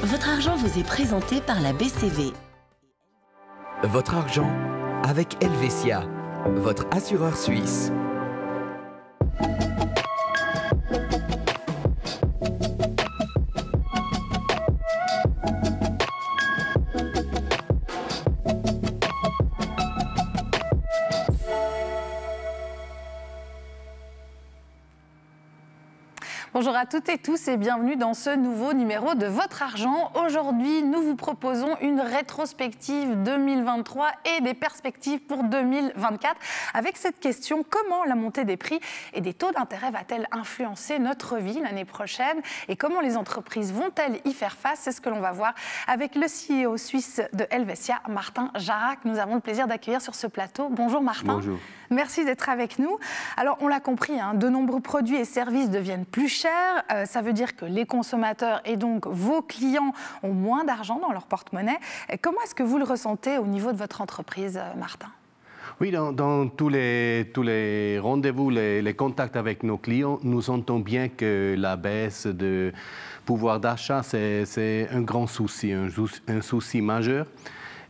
Votre argent vous est présenté par la BCV. Votre argent avec Helvetia, votre assureur suisse. Bonjour à toutes et tous et bienvenue dans ce nouveau numéro de Votre Argent. Aujourd'hui, nous vous proposons une rétrospective 2023 et des perspectives pour 2024 avec cette question: comment la montée des prix et des taux d'intérêt va-t-elle influencer notre vie l'année prochaine et comment les entreprises vont-elles y faire face? C'est ce que l'on va voir avec le CEO suisse de Helvetia, Martin Jarac. Nous avons le plaisir d'accueillir sur ce plateau. Bonjour Martin. Bonjour. Merci d'être avec nous. Alors, on l'a compris, de nombreux produits et services deviennent plus chers. Ça veut dire que les consommateurs et donc vos clients ont moins d'argent dans leur porte-monnaie. Comment est-ce que vous le ressentez au niveau de votre entreprise, Martin ? Oui, dans tous les rendez-vous, les contacts avec nos clients, nous sentons bien que la baisse de pouvoir d'achat, c'est un grand souci, un souci majeur.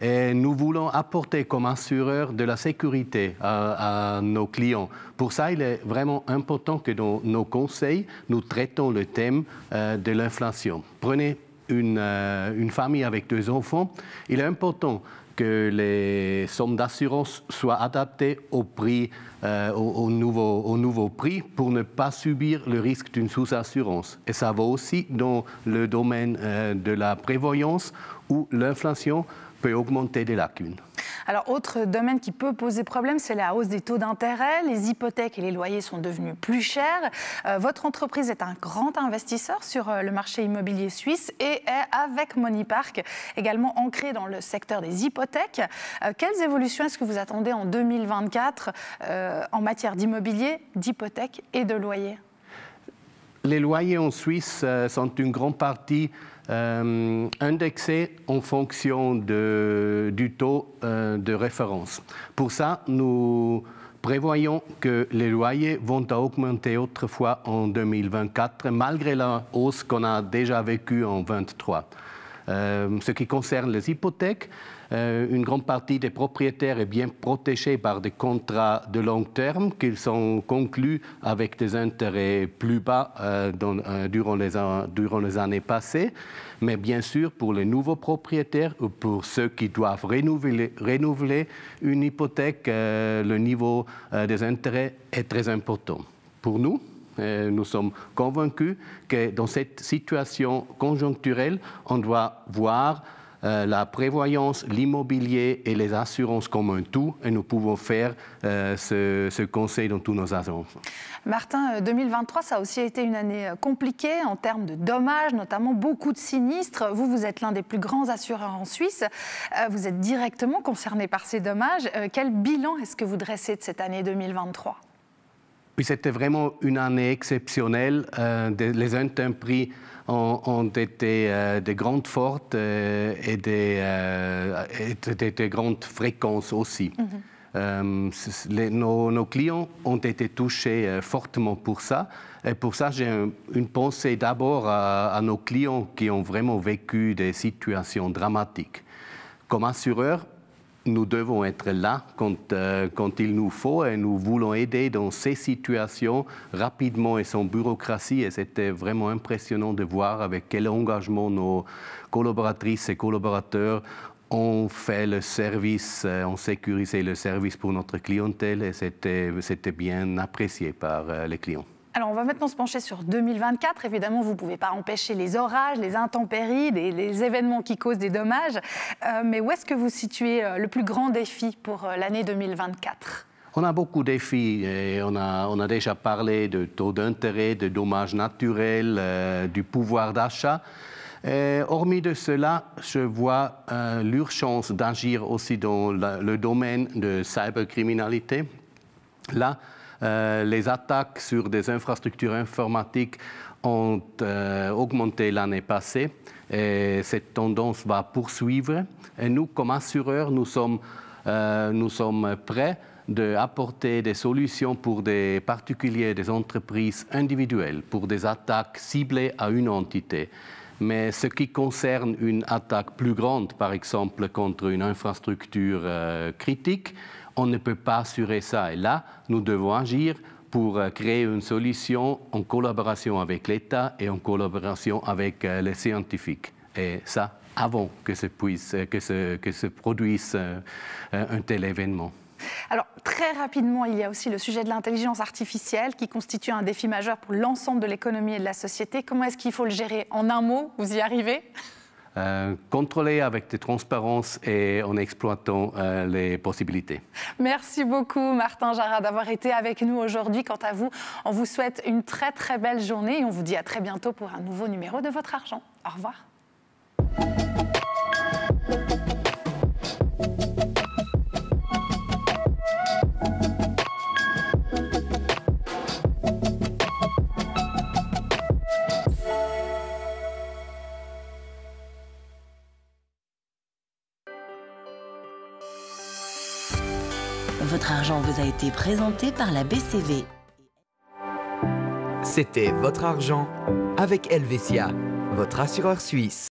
Et nous voulons apporter comme assureur de la sécurité à nos clients. Pour ça, il est vraiment important que dans nos conseils, nous traitons le thème de l'inflation. Prenez une famille avec 2 enfants. Il est important que les sommes d'assurance soient adaptées au prix, au nouveau prix pour ne pas subir le risque d'une sous-assurance. Et ça va aussi dans le domaine de la prévoyance où l'inflation peut augmenter des lacunes. Alors, autre domaine qui peut poser problème, c'est la hausse des taux d'intérêt. Les hypothèques et les loyers sont devenus plus chers. Votre entreprise est un grand investisseur sur le marché immobilier suisse et est, avec Moneypark, également ancrée dans le secteur des hypothèques. Quelles évolutions est-ce que vous attendez en 2024 en matière d'immobilier, d'hypothèques et de loyers? Les loyers en Suisse sont une grande partie indexés en fonction du taux de référence. Pour ça, nous prévoyons que les loyers vont augmenter autrefois en 2024, malgré la hausse qu'on a déjà vécue en 2023. Ce qui concerne les hypothèques, une grande partie des propriétaires est bien protégée par des contrats de long terme qui sont conclus avec des intérêts plus bas durant les années passées. Mais bien sûr, pour les nouveaux propriétaires ou pour ceux qui doivent renouveler une hypothèque, le niveau des intérêts est très important. Pour nous, nous sommes convaincus que dans cette situation conjoncturelle, on doit voir la prévoyance, l'immobilier et les assurances comme un tout, et nous pouvons faire ce conseil dans tous nos agences. Martin, 2023, ça a aussi été une année compliquée en termes de dommages, notamment beaucoup de sinistres. Vous êtes l'un des plus grands assureurs en Suisse. Vous êtes directement concerné par ces dommages. Quel bilan est-ce que vous dressez de cette année 2023 ? Oui, c'était vraiment une année exceptionnelle. Les intempéries ont été de grandes fortes et de grandes fréquences aussi. Nos clients ont été touchés fortement pour ça. Et pour ça, j'ai une pensée d'abord à nos clients qui ont vraiment vécu des situations dramatiques. Comme assureur, nous devons être là quand il nous faut et nous voulons aider dans ces situations rapidement et sans bureaucratie. Et c'était vraiment impressionnant de voir avec quel engagement nos collaboratrices et collaborateurs ont fait le service, ont sécurisé le service pour notre clientèle et c'était bien apprécié par les clients. Alors, on va maintenant se pencher sur 2024. Évidemment, vous ne pouvez pas empêcher les orages, les intempéries, les événements qui causent des dommages. Mais où est-ce que vous situez le plus grand défi pour l'année 2024 ? On a beaucoup de défis et on a déjà parlé de taux d'intérêt, de dommages naturels, du pouvoir d'achat. Hormis de cela, je vois l'urgence d'agir aussi dans le domaine de cybercriminalité. Là, les attaques sur des infrastructures informatiques ont augmenté l'année passée et cette tendance va poursuivre. Et nous, comme assureurs, nous sommes prêts d'apporter des solutions pour des particuliers, des entreprises individuelles, pour des attaques ciblées à une entité. Mais ce qui concerne une attaque plus grande, par exemple contre une infrastructure critique, on ne peut pas assurer ça. Et là, nous devons agir pour créer une solution en collaboration avec l'État et en collaboration avec les scientifiques. Et ça, avant que se produise un tel événement. Alors, très rapidement, il y a aussi le sujet de l'intelligence artificielle qui constitue un défi majeur pour l'ensemble de l'économie et de la société. Comment est-ce qu'il faut le gérer? En un mot, vous y arrivez? Contrôler avec de transparence et en exploitant les possibilités. Merci beaucoup Martin Jarrat d'avoir été avec nous aujourd'hui. Quant à vous, on vous souhaite une très très belle journée et on vous dit à très bientôt pour un nouveau numéro de Votre Argent. Au revoir. Votre argent vous a été présenté par la BCV. C'était Votre Argent avec Helvetia, votre assureur suisse.